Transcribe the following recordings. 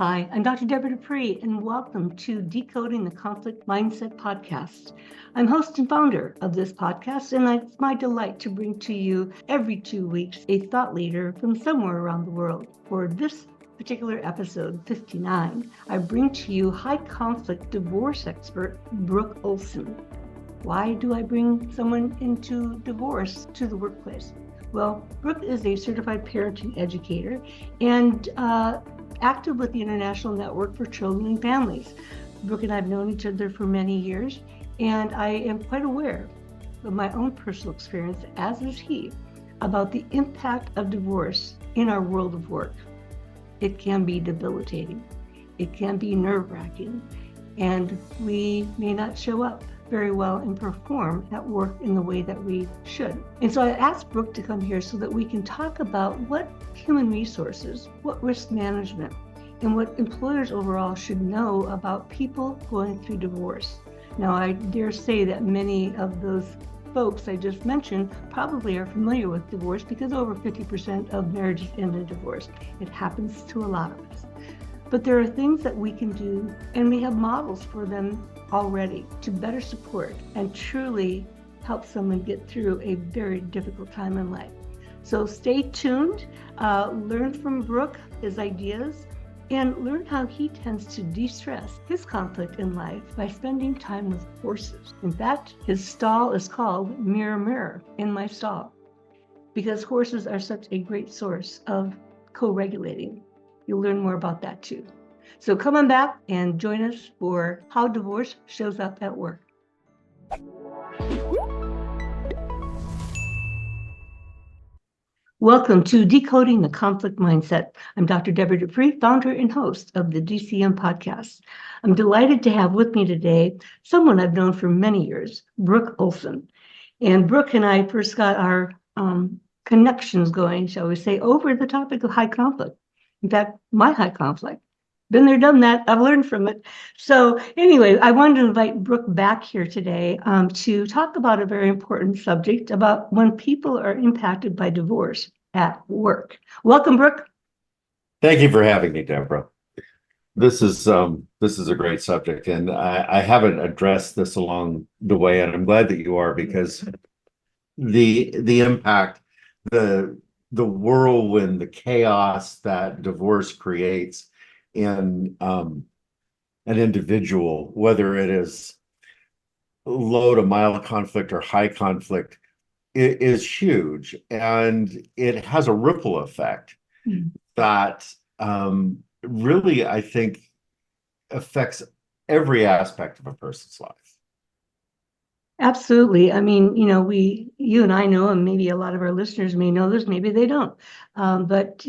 Hi, I'm Dr. Debra Dupree, and welcome to Decoding the Conflict Mindset podcast. I'm host and founder of this podcast, and it's my delight to bring to you every 2 weeks a thought leader from somewhere around the world. For this particular episode, 59, I bring to you high conflict divorce expert Brook Olsen. Why do I bring someone into divorce to the workplace? Well, Brook is a certified parenting educator and active with the International Network for Children and Families. Brook and I have known each other for many years, and I am quite aware of my own personal experience, as is he, about the impact of divorce in our world of work. It can be debilitating. It can be nerve-wracking, and we may not show up very well and perform at work in the way that we should. And so I asked Brook to come here so that we can talk about what human resources, what risk management, and what employers overall should know about people going through divorce. Now, I dare say that many of those folks I just mentioned probably are familiar with divorce because over 50% of marriages end in divorce. It happens to a lot of us. But there are things that we can do, and we have models for them already to better support and truly help someone get through a very difficult time in life. So stay tuned, learn from Brook, his ideas, and learn how he tends to de-stress his conflict in life by spending time with horses. In fact, his stall is called Mirror, Mirror in My Stall, because horses are such a great source of co-regulating. You'll learn more about that too. So come on back and join us for how divorce shows up at work. Welcome to Decoding the Conflict Mindset. I'm Dr. Debra Dupree, founder and host of the DCM podcast. I'm delighted to have with me today someone I've known for many years, Brook Olsen. And Brook and I first got our connections going, shall we say, over the topic of high conflict. In fact, my high conflict. Been there, done that. I've learned from it. So anyway, I wanted to invite Brook back here today to talk about a very important subject about when people are impacted by divorce at work. Welcome, Brook. Thank you for having me, Debra. This is a great subject, and I haven't addressed this along the way, and I'm glad that you are, because the impact, the whirlwind, the chaos that divorce creates in an individual, whether it is low to mild conflict or high conflict, it is huge, and it has a ripple effect that really, I think, affects every aspect of a person's life. Absolutely. I mean, you and I know, and maybe a lot of our listeners may know this, maybe they don't. But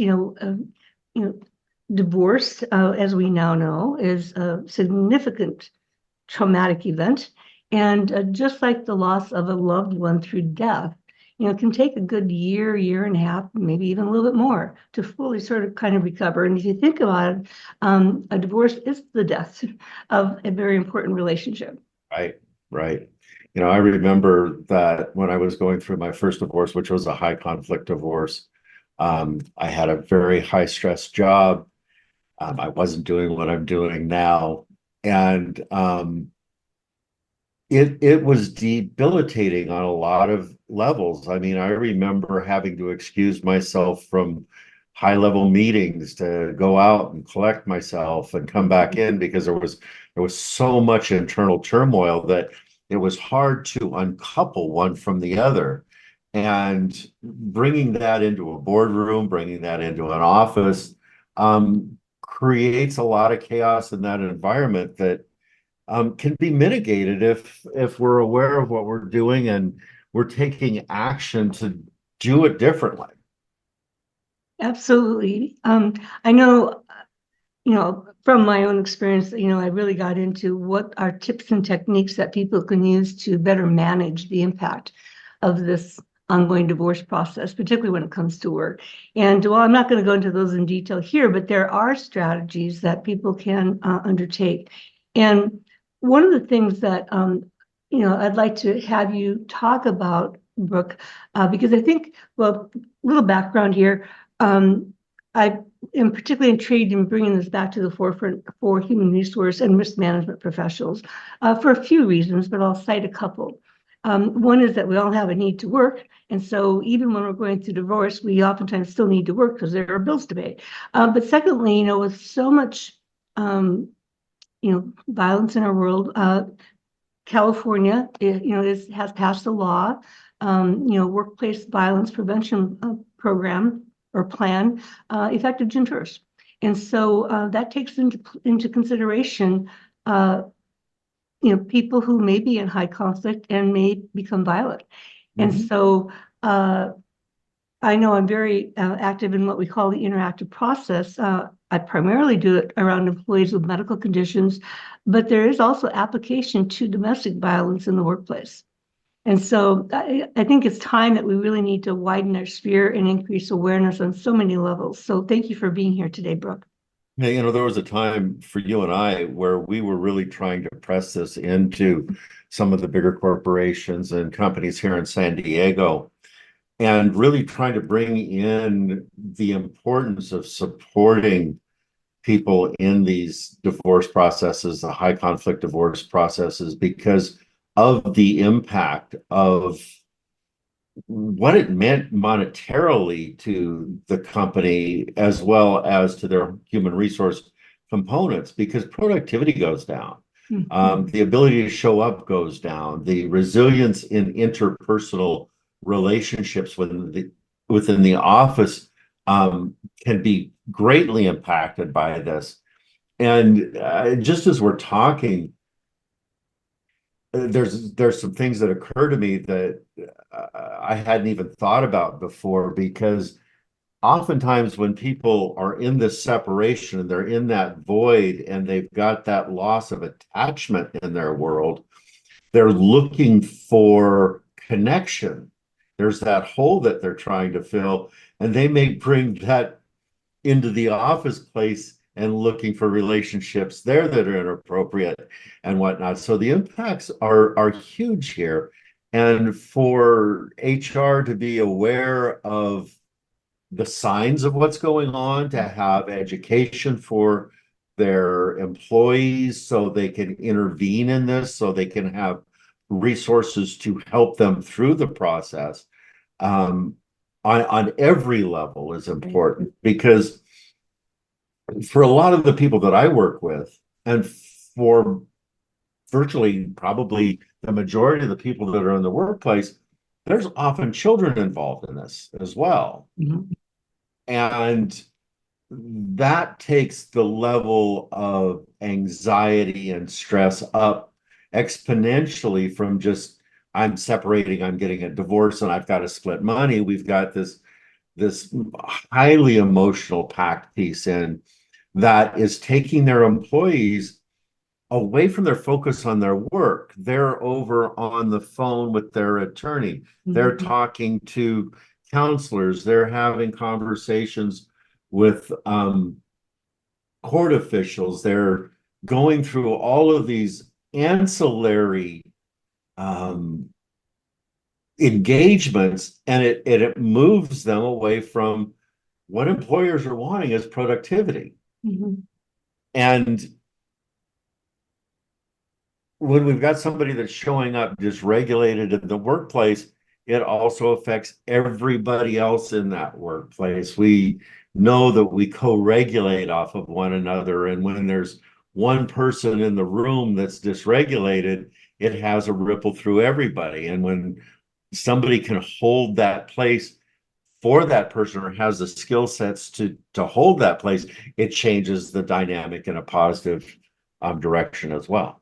divorce, as we now know, is a significant traumatic event. And just like the loss of a loved one through death, it can take a good year, year and a half, maybe even a little bit more to fully sort of kind of recover. And if you think about it, a divorce is the death of a very important relationship. Right. I remember that when I was going through my first divorce, which was a high conflict divorce, I had a very high stress job. I wasn't doing what I'm doing now. And it was debilitating on a lot of levels. I mean, I remember having to excuse myself from high-level meetings to go out and collect myself and come back in because there was so much internal turmoil that it was hard to uncouple one from the other. And bringing that into a boardroom, bringing that into an office, creates a lot of chaos in that environment that can be mitigated if we're aware of what we're doing and we're taking action to do it differently. Absolutely. I know, from my own experience, I really got into what are tips and techniques that people can use to better manage the impact of this ongoing divorce process, particularly when it comes to work. And well, I'm not going to go into those in detail here, but there are strategies that people can undertake. And one of the things that, I'd like to have you talk about, Brook, because I think, well, a little background here. I am particularly intrigued in bringing this back to the forefront for human resource and risk management professionals for a few reasons, but I'll cite a couple. One is that we all have a need to work. And so even when we're going through divorce, we oftentimes still need to work because there are bills to pay. But secondly, with so much, violence in our world, California, has passed a law, workplace violence prevention program or plan, effective June 1st. And so that takes into consideration, people who may be in high conflict and may become violent. And so I know I'm very active in what we call the interactive process. I primarily do it around employees with medical conditions, but there is also application to domestic violence in the workplace. And so I think it's time that we really need to widen our sphere and increase awareness on so many levels. So thank you for being here today, Brooke. Yeah, there was a time for you and I where we were really trying to press this into some of the bigger corporations and companies here in San Diego, and really trying to bring in the importance of supporting people in these divorce processes, the high conflict divorce processes, because of the impact of what it meant monetarily to the company as well as to their human resource components, because productivity goes down. The ability to show up goes down. The resilience in interpersonal relationships within the office can be greatly impacted by this. And just as we're talking, there's some things that occur to me that I hadn't even thought about before, because oftentimes when people are in this separation and they're in that void and they've got that loss of attachment in their world, they're looking for connection. There's that hole that they're trying to fill, and they may bring that into the office place and looking for relationships there that are inappropriate and whatnot. So the impacts are huge here. And for HR to be aware of the signs of what's going on, to have education for their employees so they can intervene in this, so they can have resources to help them through the process on every level is important, because for a lot of the people that I work with, and for virtually probably the majority of the people that are in the workplace, there's often children involved in this as well. And that takes the level of anxiety and stress up exponentially from just, I'm separating, I'm getting a divorce, and I've got to split money. We've got this highly emotional packed piece in that is taking their employees away from their focus on their work. They're over on the phone with their attorney. They're talking to counselors. They're having conversations with court officials. They're going through all of these ancillary engagements, and it moves them away from what employers are wanting is productivity. And when we've got somebody that's showing up dysregulated in the workplace, it also affects everybody else in that workplace. We know that we co-regulate off of one another, and when there's one person in the room that's dysregulated, it has a ripple through everybody. And when somebody can hold that place for that person, or has the skill sets to hold that place, it changes the dynamic in a positive direction as well.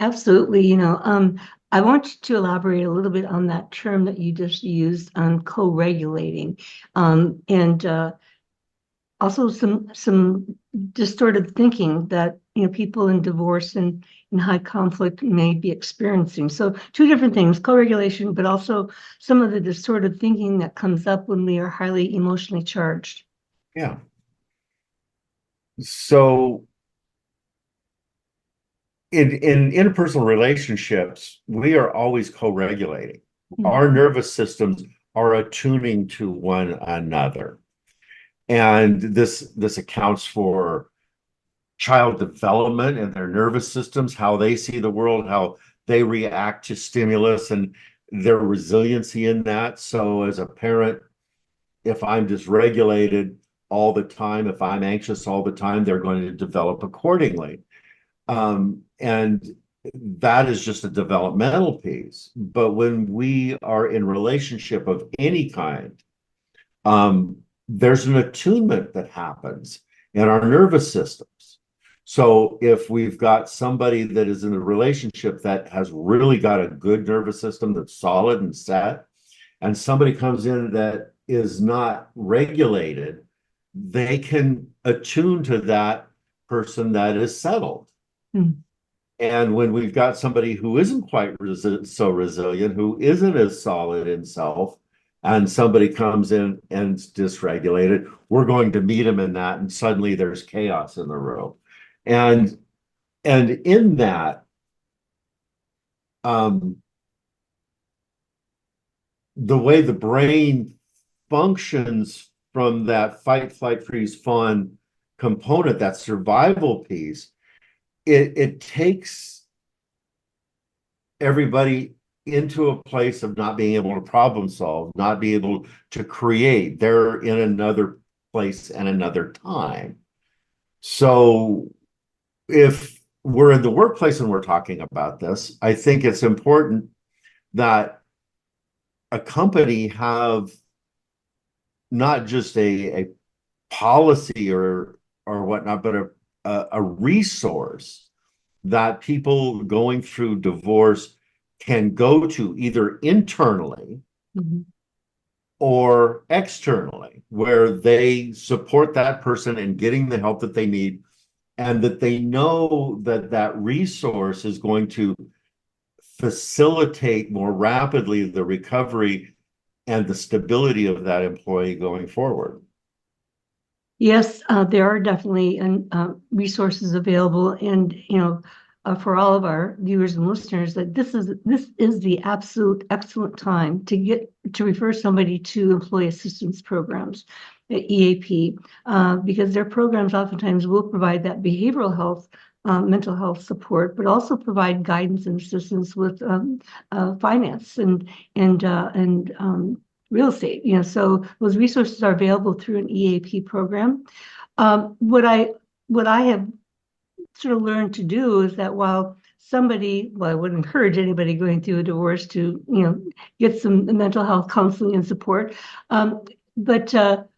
Absolutely. I want you to elaborate a little bit on that term that you just used on co-regulating, and also some distorted thinking that people in divorce and in high conflict may be experiencing. So two different things: co-regulation, but also some of the distorted thinking that comes up when we are highly emotionally charged. Yeah. So in interpersonal relationships, we are always co-regulating. Our nervous systems are attuning to one another. And this accounts for child development and their nervous systems, how they see the world, how they react to stimulus, and their resiliency in that. So as a parent, if I'm dysregulated all the time, if I'm anxious all the time, they're going to develop accordingly. And that is just a developmental piece. But when we are in relationship of any kind, there's an attunement that happens in our nervous systems. So if we've got somebody that is in a relationship that has really got a good nervous system that's solid and set, and somebody comes in that is not regulated, they can attune to that person that is settled. Mm. And when we've got somebody who isn't quite so resilient, who isn't as solid in self, and somebody comes in and is dysregulated, we're going to meet them in that, and suddenly there's chaos in the room. And in that, the way the brain functions from that fight, flight, freeze, fawn component, that survival piece, it takes everybody into a place of not being able to problem solve, not being able to create. They're in another place and another time. So if we're in the workplace and we're talking about this, I think it's important that a company have not just a policy or whatnot, but a resource that people going through divorce can go to either internally or externally, where they support that person in getting the help that they need, and that they know that that resource is going to facilitate more rapidly the recovery and the stability of that employee going forward. Yes, there are definitely resources available, and for all of our viewers and listeners, that this is the absolute excellent time to refer somebody to employee assistance programs, EAP, because their programs oftentimes will provide that behavioral health, mental health support, but also provide guidance and assistance with finance and real estate. So those resources are available through an EAP program. What I have sort of learned to do is that while I would encourage anybody going through a divorce to, get some mental health counseling and support. But with a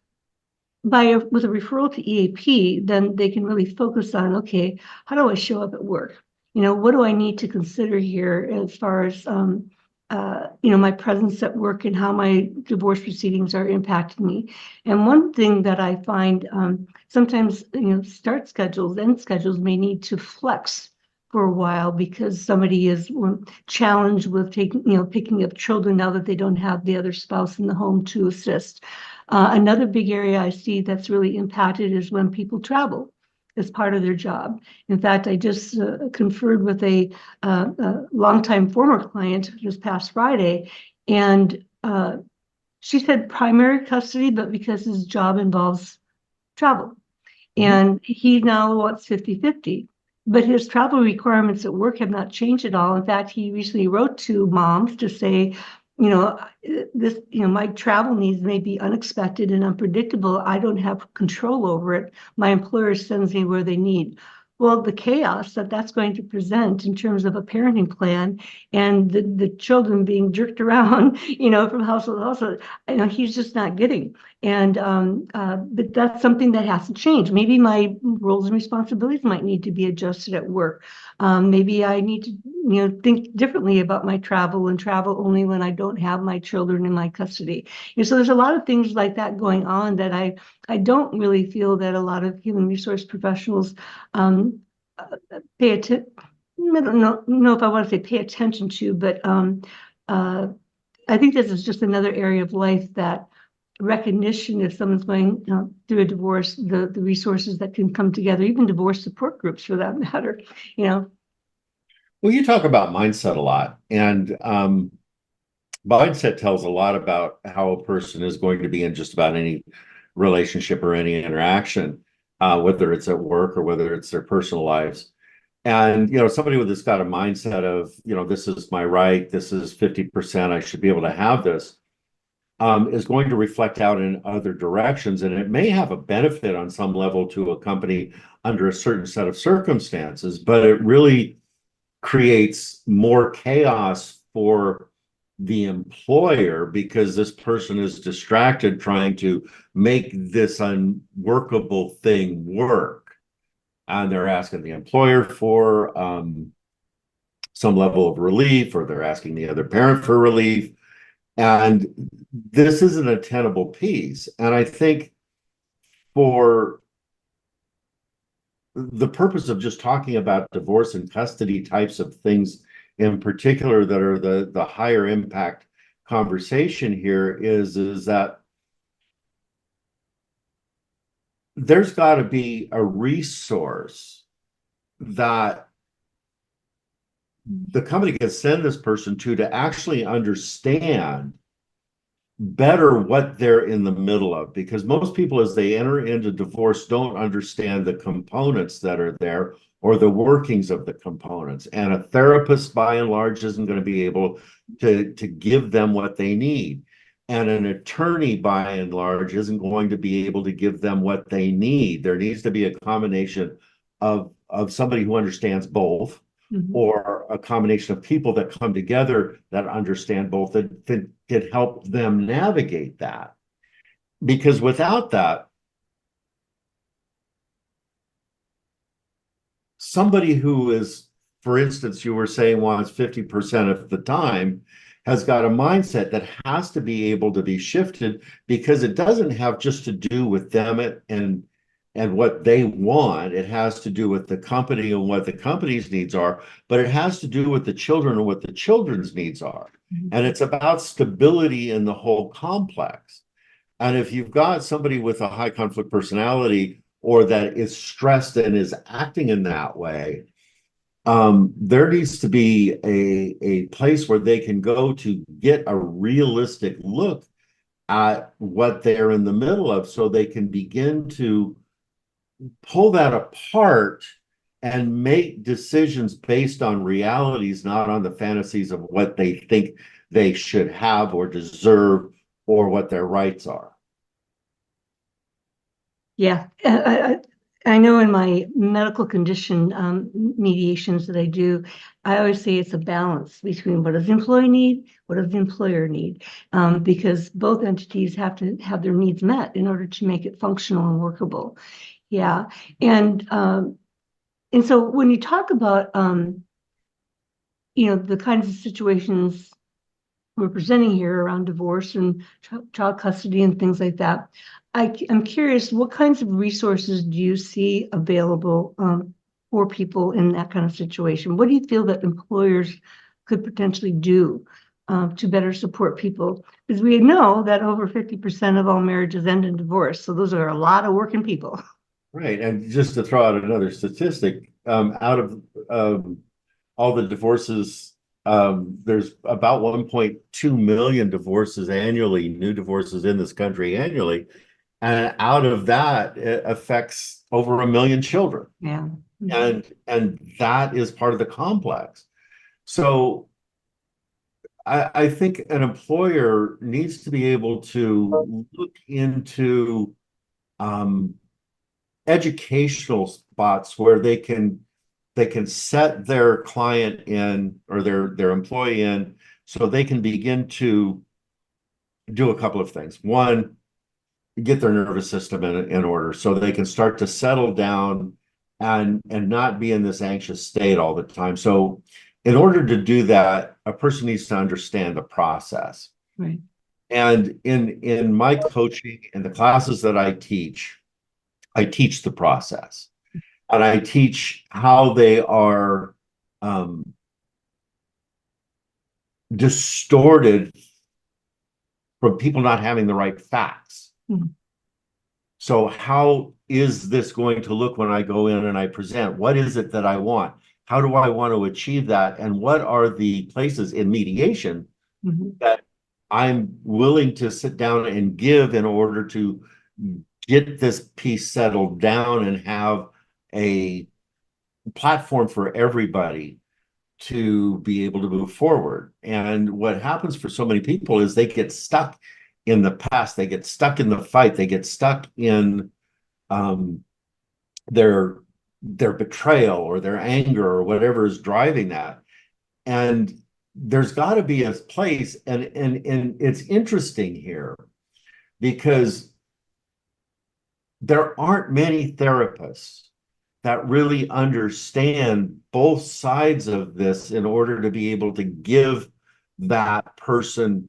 referral to EAP, then they can really focus on, okay, how do I show up at work? What do I need to consider here as far as my presence at work and how my divorce proceedings are impacting me. And one thing that I find sometimes, start schedules, end schedules may need to flex for a while because somebody is challenged with picking up children now that they don't have the other spouse in the home to assist. Another big area I see that's really impacted is when people travel as part of their job. In fact, I just conferred with a longtime former client this past Friday, and she said primary custody, but because his job involves travel. And he now wants 50-50. But his travel requirements at work have not changed at all. In fact, he recently wrote to moms to say, my travel needs may be unexpected and unpredictable. I don't have control over it. My employer sends me where they need. Well, the chaos that's going to present in terms of a parenting plan and the children being jerked around, from household to household, he's just not getting. And but that's something that has to change. Maybe my roles and responsibilities might need to be adjusted at work. Maybe I need to, think differently about my travel and travel only when I don't have my children in my custody. So there's a lot of things like that going on that I don't really feel that a lot of human resource professionals pay attention. I don't know if I want to say pay attention to, but I think this is just another area of life that recognition, if someone's going through a divorce, the resources that can come together, even divorce support groups for that matter. Well, you talk about mindset a lot, and mindset tells a lot about how a person is going to be in just about any relationship or any interaction, whether it's at work or whether it's their personal lives. And, somebody with this got a mindset of, this is my right, this is 50%, I should be able to have this, is going to reflect out in other directions. And it may have a benefit on some level to a company under a certain set of circumstances, but it really creates more chaos for the employer because this person is distracted trying to make this unworkable thing work. And they're asking the employer for some level of relief, or they're asking the other parent for relief. And this isn't a tenable piece. And I think for the purpose of just talking about divorce and custody types of things in particular that are the higher impact conversation here is that there's got to be a resource that the company can send this person to actually understand better what they're in the middle of, because most people, as they enter into divorce, don't understand the components that are there or the workings of the components. And a therapist, by and large, isn't going to be able to give them what they need. And an attorney, by and large, isn't going to be able to give them what they need. There needs to be a combination of somebody who understands both, or a combination of people that come together that understand both, that can help them navigate that. Because without that, somebody who is, for instance, you were saying wants 50% of the time, has got a mindset that has to be able to be shifted, because it doesn't have just to do with them and what they want. It has to do with the company and what the company's needs are, but it has to do with the children and what the children's needs are. And it's about stability in the whole complex. And if you've got somebody with a high conflict personality, or that is stressed and is acting in that way, there needs to be a place where they can go to get a realistic look at what they're in the middle of, so they can begin to pull that apart and make decisions based on realities, not on the fantasies of what they think they should have or deserve, or what their rights are. Yeah, I know in my medical condition mediations that I do, I always say it's a balance between what does the employee need, what does the employer need, because both entities have to have their needs met in order to make it functional and workable. Yeah, and so when you talk about the kinds of situations we're presenting here around divorce and child custody and things like that, I'm curious, what kinds of resources do you see available for people in that kind of situation? What do you feel that employers could potentially do to better support people? Because we know that over 50% of all marriages end in divorce. So those are a lot of working people. Right. And just to throw out another statistic, out of all the divorces, there's about 1.2 million divorces annually, new divorces in this country annually. And out of that, it affects over 1 million children. Yeah. And that is part of the complex. So I think an employer needs to be able to look into educational spots where they can set their client in, or their employee in, so they can begin to do a couple of things. One, get their nervous system in order, so they can start to settle down and not be in this anxious state all the time. So in order to do that, a person needs to understand the process. Right. And in my coaching and the classes that I teach the process, and I teach how they are distorted from people not having the right facts. So how is this going to look when I go in and I present? What is it that I want? How do I want to achieve that? And what are the places in mediation that I'm willing to sit down and give in order to get this piece settled down and have a platform for everybody to be able to move forward. And what happens for so many people is they get stuck in the past, they get stuck in the fight, they get stuck in their betrayal or their anger or whatever is driving that. And there's got to be a place, and it's interesting here because there aren't many therapists that really understand both sides of this in order to be able to give that person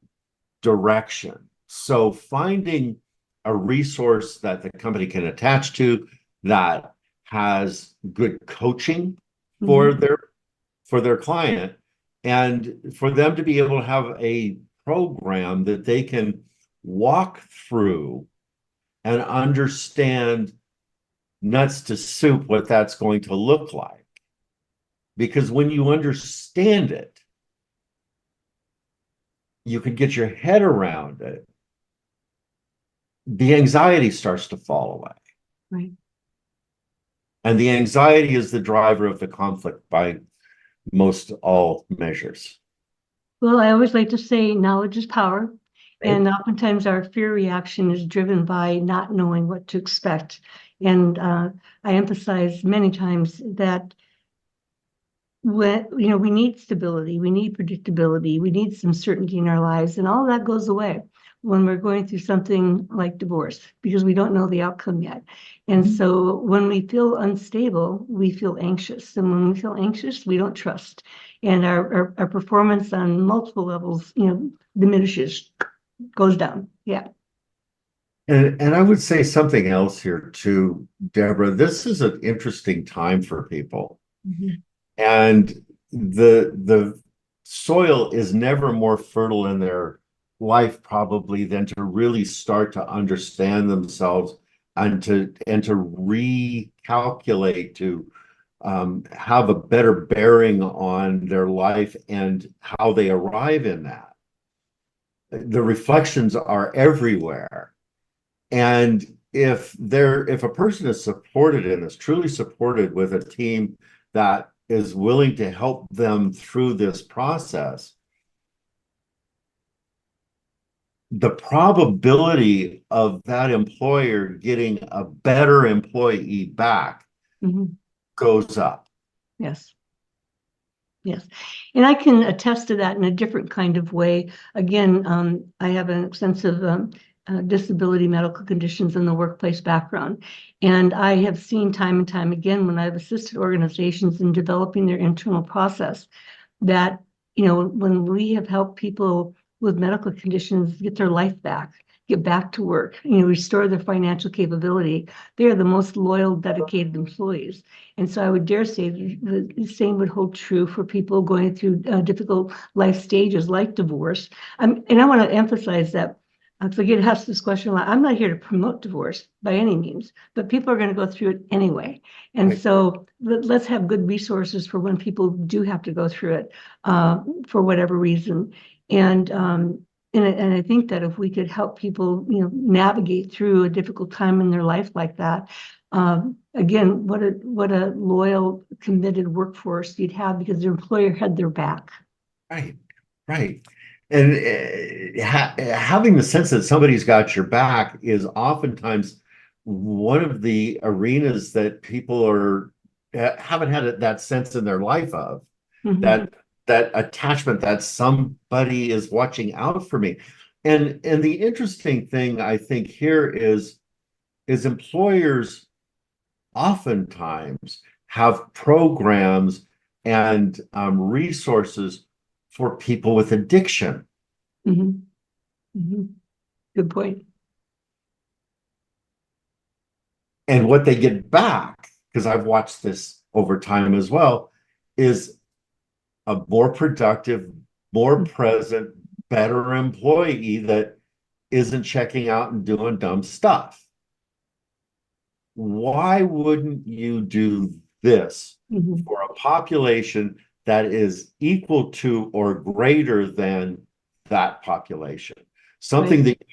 direction. So finding a resource that the company can attach to that has good coaching for their client, and for them to be able to have a program that they can walk through and understand nuts to soup what that's going to look like. Because when you understand it, you can get your head around it, the anxiety starts to fall away. Right. And the anxiety is the driver of the conflict by most all measures. Well, I always like to say knowledge is power. Right. And oftentimes our fear reaction is driven by not knowing what to expect. And I emphasize many times that we need stability, we need predictability, we need some certainty in our lives, and all that goes away when we're going through something like divorce because we don't know the outcome yet. And so when we feel unstable, we feel anxious. And when we feel anxious, we don't trust. And our performance on multiple levels, diminishes, goes down. Yeah. And I would say something else here too, Deborah. This is an interesting time for people. And the soil is never more fertile in their life probably than to really start to understand themselves and to recalculate, to have a better bearing on their life and how they arrive in that. The reflections are everywhere. And if a person is supported in this, truly supported with a team that is willing to help them through this process, the probability of that employer getting a better employee back goes up. Yes. Yes. And I can attest to that in a different kind of way. Again, I have an extensive disability medical conditions in the workplace background. And I have seen time and time again when I've assisted organizations in developing their internal process that, when we have helped people with medical conditions get their life back, get back to work, restore their financial capability, they are the most loyal, dedicated employees. And so I would dare say the same would hold true for people going through difficult life stages like divorce. And I want to emphasize that, because I get asked this question a lot, I'm not here to promote divorce by any means, but people are going to go through it anyway. And Right. so let's have good resources for when people do have to go through it for whatever reason. And I think that if we could help people, navigate through a difficult time in their life like that, again, what a loyal, committed workforce you'd have because their employer had their back. Right, right. And having the sense that somebody's got your back is oftentimes one of the arenas that people haven't had that sense in their life of that attachment, that somebody is watching out for me. And the interesting thing I think here is employers oftentimes have programs and resources for people with addiction. Good point. And what they get back, because I've watched this over time as well, is a more productive, more present, better employee that isn't checking out and doing dumb stuff. Why wouldn't you do this for a population that is equal to or greater than that population? Something that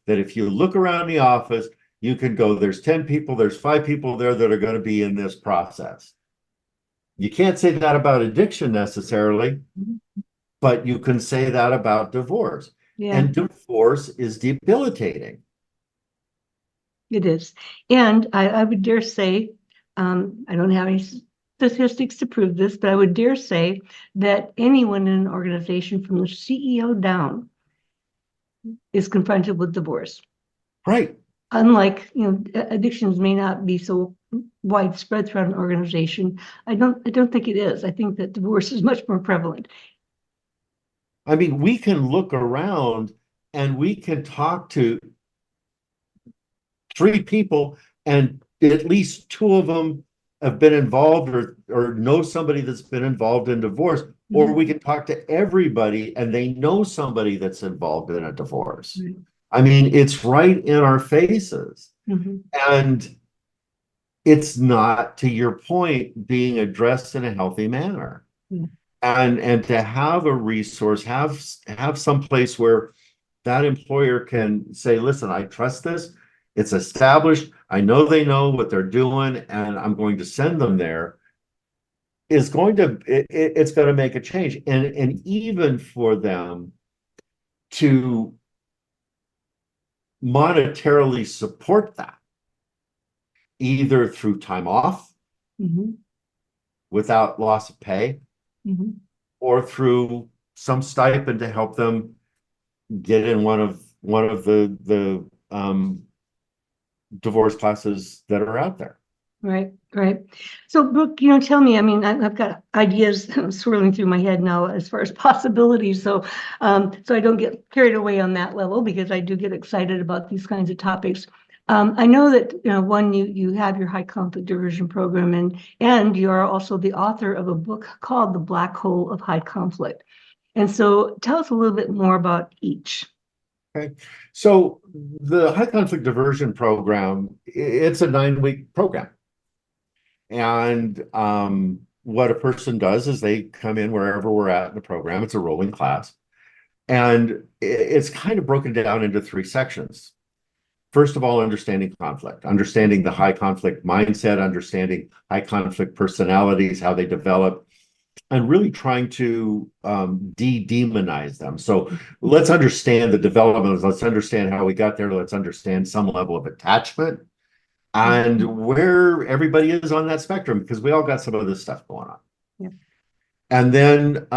that if you look around the office, you can go, there's 10 people, there's 5 people there that are going to be in this process. You can't say that about addiction necessarily, but you can say that about divorce. Yeah. And divorce is debilitating. It is. And I would dare say, I don't have any statistics to prove this, but I would dare say that anyone in an organization from the CEO down is confronted with divorce. Right. Unlike, addictions may not be so widespread throughout an organization. I don't think it is. I think that divorce is much more prevalent. I mean, we can look around and we can talk to 3 people, and at least 2 of them have been involved or know somebody that's been involved in divorce. Or we can talk to everybody and they know somebody that's involved in a divorce. Right. I mean, it's right in our faces. And it's not, to your point, being addressed in a healthy manner. And to have a resource, have some place where that employer can say, listen, I trust this. It's established. I know they know what they're doing, and I'm going to send them there. It's going to make a change. And even for them to monetarily support that, either through time off without loss of pay, or through some stipend to help them get in one of the divorce classes that are out there. Right. So, Brooke, tell me, I mean, I've got ideas swirling through my head now as far as possibilities. So I don't get carried away on that level, because I do get excited about these kinds of topics. I know that, one, you have your high conflict diversion program, and you are also the author of a book called The Black Hole of High Conflict. And so tell us a little bit more about each. Okay. So the high conflict diversion program, it's a 9-week program. And what a person does is they come in wherever we're at in the program. It's a rolling class. And it's kind of broken down into 3 sections. First of all, understanding conflict, understanding the high conflict mindset, understanding high conflict personalities, how they develop, and really trying to de-demonize them. So let's understand the development. Let's understand how we got there. Let's understand some level of attachment and where everybody is on that spectrum, because we all got some of this stuff going on. Yeah. And then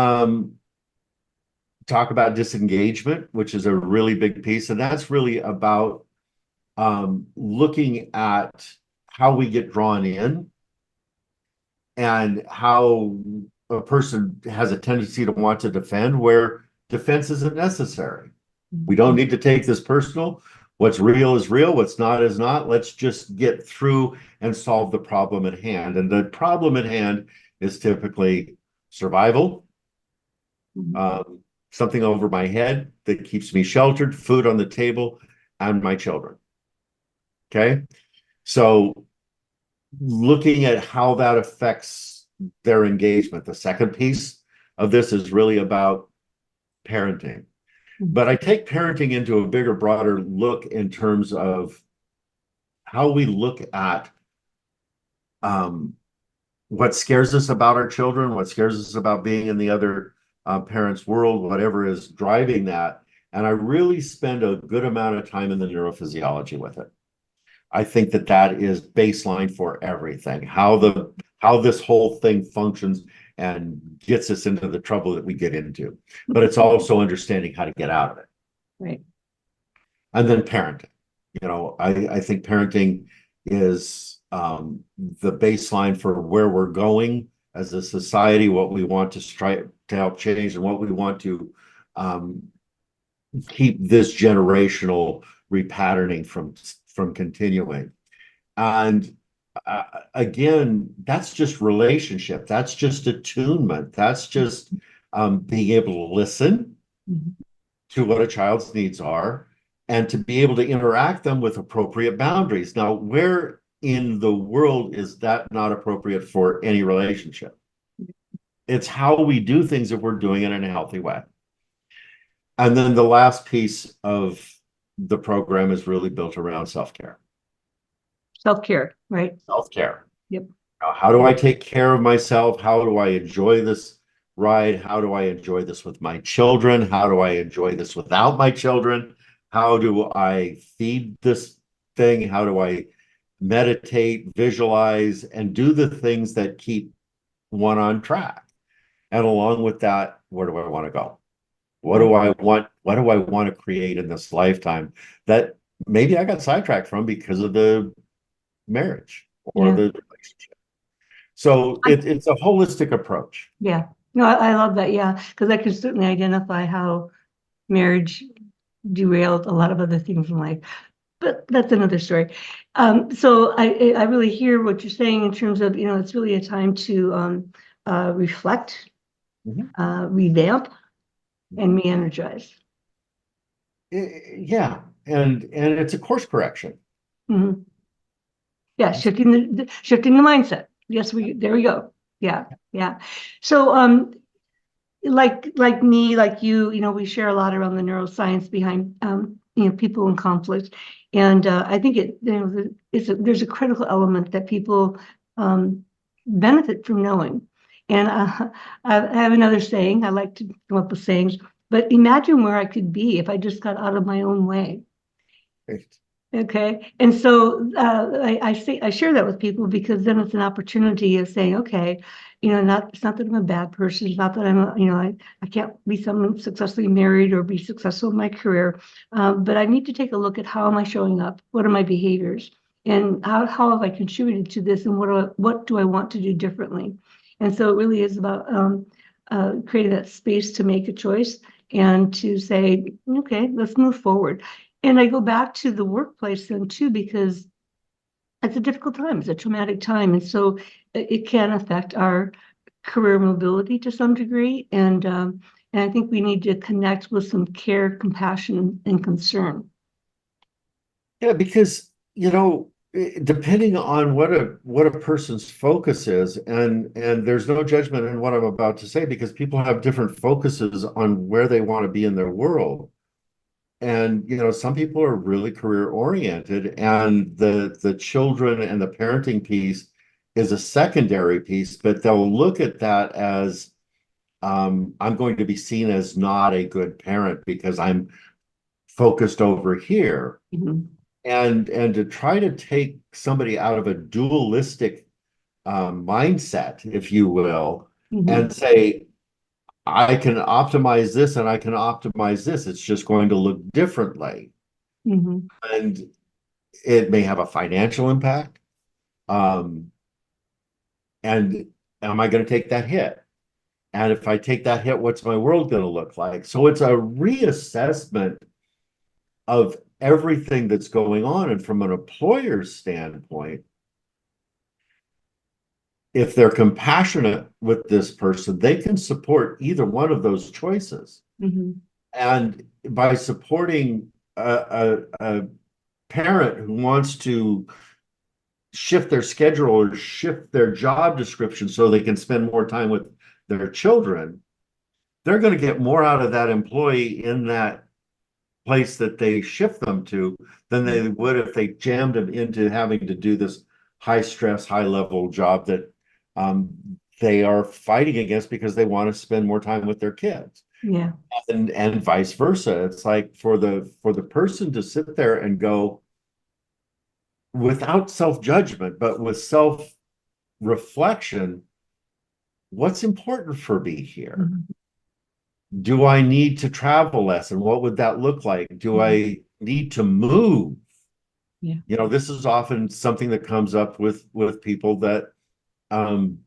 talk about disengagement, which is a really big piece. And that's really about looking at how we get drawn in and how a person has a tendency to want to defend where defense isn't necessary. We don't need to take this personal. What's real is real. What's not is not. Let's just get through and solve the problem at hand. And the problem at hand is typically survival, something over my head that keeps me sheltered, food on the table, and my children. Okay. So looking at how that affects their engagement. The second piece of this is really about parenting. But I take parenting into a bigger, broader look in terms of how we look at what scares us about our children, what scares us about being in the other parent's world, whatever is driving that. And I really spend a good amount of time in the neurophysiology with it. I think that is baseline for everything, how this whole thing functions and gets us into the trouble that we get into. But it's also understanding how to get out of it. Right. And then parenting. I think parenting is the baseline for where we're going as a society, what we want to strive to help change, and what we want to keep this generational repatterning from continuing. And again, that's just relationship. That's just attunement. That's just being able to listen to what a child's needs are and to be able to interact them with appropriate boundaries. Now, where in the world is that not appropriate for any relationship? It's how we do things if we're doing it in a healthy way. And then the last piece of the program is really built around self-care. Self-care, right? Self-care. Yep. How do I take care of myself? How do I enjoy this ride? How do I enjoy this with my children? How do I enjoy this without my children? How do I feed this thing? How do I meditate, visualize, and do the things that keep one on track? And along with that, where do I want to go? What do I want? What do I want to create in this lifetime that maybe I got sidetracked from because of the marriage or Yeah. the relationship? So it's a holistic approach. Yeah. No, I love that. Yeah. Because I can certainly identify how marriage derailed a lot of other things in life. But that's another story. So I really hear what you're saying in terms of, it's really a time to reflect, Mhm. revamp, and re-energize. Yeah, and it's a course correction. Mhm. Yeah, shifting the mindset. Yes, there we go. Yeah, yeah. So like me, like you, we share a lot around the neuroscience behind people in conflict. And I think there's a critical element that people benefit from knowing. And I have another saying. I like to come up with sayings, but imagine where I could be if I just got out of my own way. Okay. And so I share that with people because then it's an opportunity of saying, okay, it's not that I'm a bad person. It's not that I can't be someone successfully married or be successful in my career. But I need to take a look at how am I showing up? What are my behaviors? And how have I contributed to this? And what do I want to do differently? And so it really is about creating that space to make a choice and to say, okay, let's move forward. And I go back to the workplace then too, because it's a difficult time, it's a traumatic time. And so it can affect our career mobility to some degree. And I think we need to connect with some care, compassion, and concern. Yeah, because depending on what a person's focus is, and there's no judgment in what I'm about to say because people have different focuses on where they want to be in their world. And some people are really career oriented, and the children and the parenting piece is a secondary piece, but they'll look at that as I'm going to be seen as not a good parent because I'm focused over here. Mhm. And to try to take somebody out of a dualistic mindset, if you will, and Mhm. say, I can optimize this and I can optimize this. It's just going to look differently. Mhm. And it may have a financial impact. Um, and am I going to take that hit? And if I take that hit, what's my world going to look like? So it's a reassessment of everything that's going on. And from an employer's standpoint, if they're compassionate with this person, they can support either one of those choices. Mhm. And by supporting a parent who wants to shift their schedule or shift their job description so they can spend more time with their children, they're going to get more out of that employee in that place that they shift them to than they would if they jammed them into having to do this high stress, high level job that um, they are fighting against because they want to spend more time with their kids. Yeah. And vice versa. It's like for the person to sit there and go without self-judgment, but with self-reflection, what's important for me here? Mhm. Do I need to travel less? And what would that look like? Do Mhm. I need to move? Yeah. This is often something that comes up with people that um,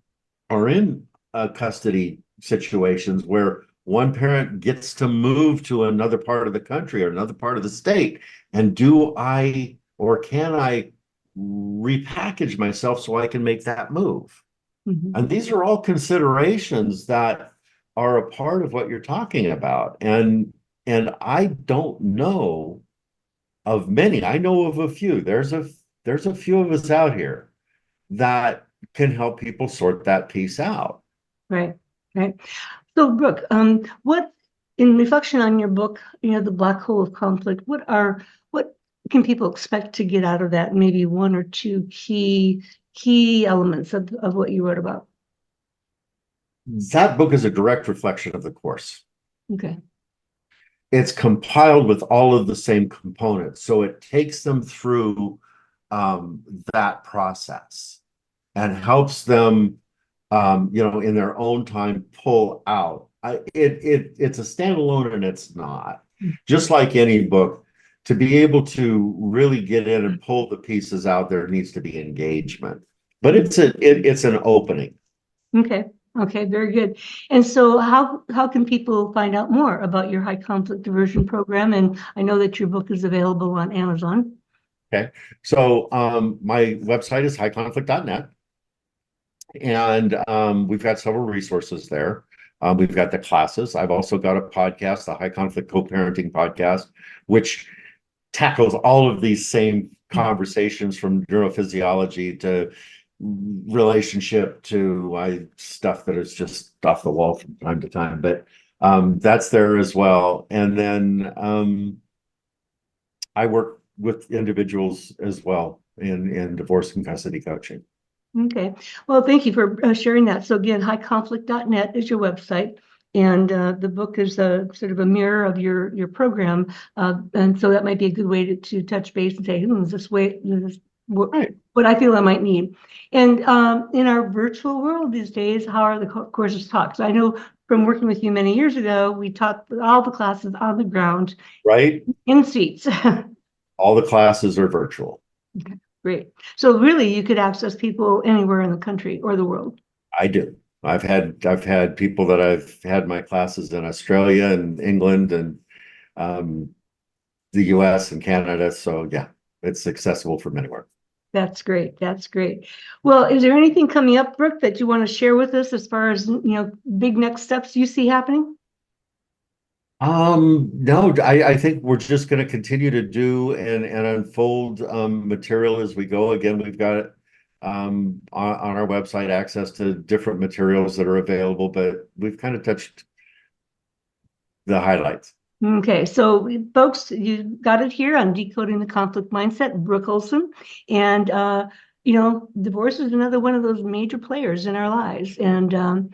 are in custody situations where one parent gets to move to another part of the country or another part of the state. And do I or can I repackage myself so I can make that move? Mhm. And these are all considerations that are a part of what you're talking about. And I don't know of many. I know of a few. There's a few of us out here that can help people sort that piece out. Right. Right. So, Brooke, what in reflection on your book, The Black Hole of Conflict, can people expect to get out of that? Maybe one or two key elements of what you wrote about. That book is a direct reflection of the course. Okay. It's compiled with all of the same components. So it takes them through that process and helps them, in their own time pull out. It's a standalone and it's not. Just like any book, to be able to really get in and pull the pieces out, there needs to be engagement. But it's an opening. Okay, very good. And so how can people find out more about your high conflict diversion program? And I know that your book is available on Amazon. Okay. So my website is highconflict.net. And we've got several resources there. We've got the classes. I've also got a podcast, the High Conflict Co-Parenting Podcast, which tackles all of these same conversations from neurophysiology to relationship to stuff that is just off the wall from time to time. But that's there as well. And then I work with individuals as well in divorce and custody coaching. Okay. Well, thank you for sharing that. So again, highconflict.net is your website. And the book is a sort of a mirror of your program. And so that might be a good way to touch base and say, is this what I feel I might need. And in our virtual world these days, how are the courses taught? So I know from working with you many years ago, we taught all the classes on the ground. Right. In seats. All the classes are virtual. Okay, great. So really you could access people anywhere in the country or the world. I do. I've had people that I've had my classes in Australia and England and the US and Canada. So yeah, it's accessible from anywhere. That's great. That's great. Well, is there anything coming up, Brooke, that you want to share with us as far as, big next steps you see happening? No, I think we're just going to continue to do and unfold material as we go. Again, we've got on our website access to different materials that are available, but we've kind of touched the highlights. Okay, so folks, you got it here on Decoding the Conflict Mindset, Brook Olsen. And, divorce is another one of those major players in our lives. And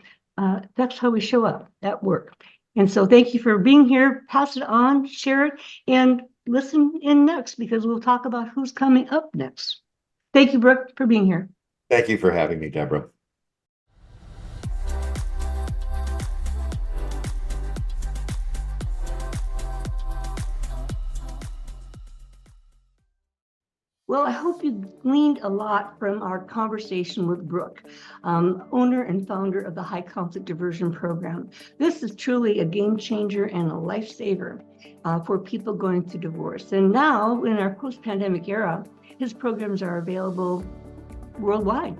that's how we show up at work. And so thank you for being here. Pass it on, share it, and listen in next, because we'll talk about who's coming up next. Thank you, Brooke, for being here. Thank you for having me, Debra. Well, I hope you gleaned a lot from our conversation with Brooke, owner and founder of the High Conflict Diversion Program. This is truly a game changer and a lifesaver for people going through divorce. And now, in our post-pandemic era, his programs are available worldwide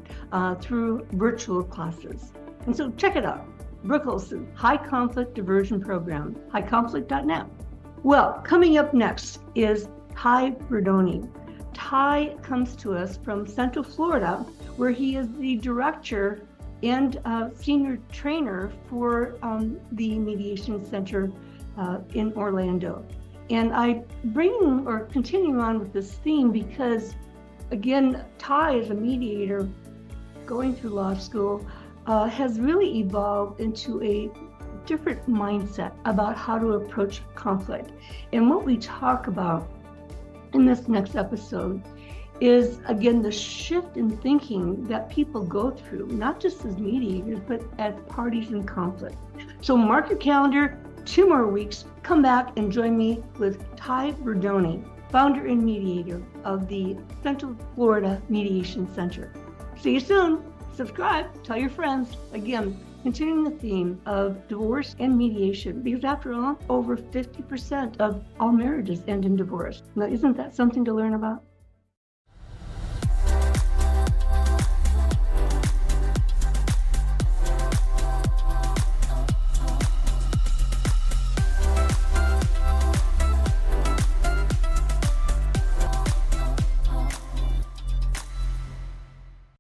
through virtual classes. And so check it out. Brook Olsen, High Conflict Diversion Program, highconflict.net. Well, coming up next is Ty Berdoni. Ty comes to us from Central Florida, where he is the director and senior trainer for the Mediation Center in Orlando. And I continue on with this theme because, again, Ty is a mediator going through law school, has really evolved into a different mindset about how to approach conflict. And what we talk about in this next episode is, again, the shift in thinking that people go through, not just as mediators, but as parties in conflict. So mark your calendar, 2 more weeks, come back and join me with Ty Berdoni, founder and mediator of the Central Florida Mediation Center. See you soon. Subscribe, tell your friends. Again, continuing the theme of divorce and mediation, because after all, over 50% of all marriages end in divorce. Now, isn't that something to learn about?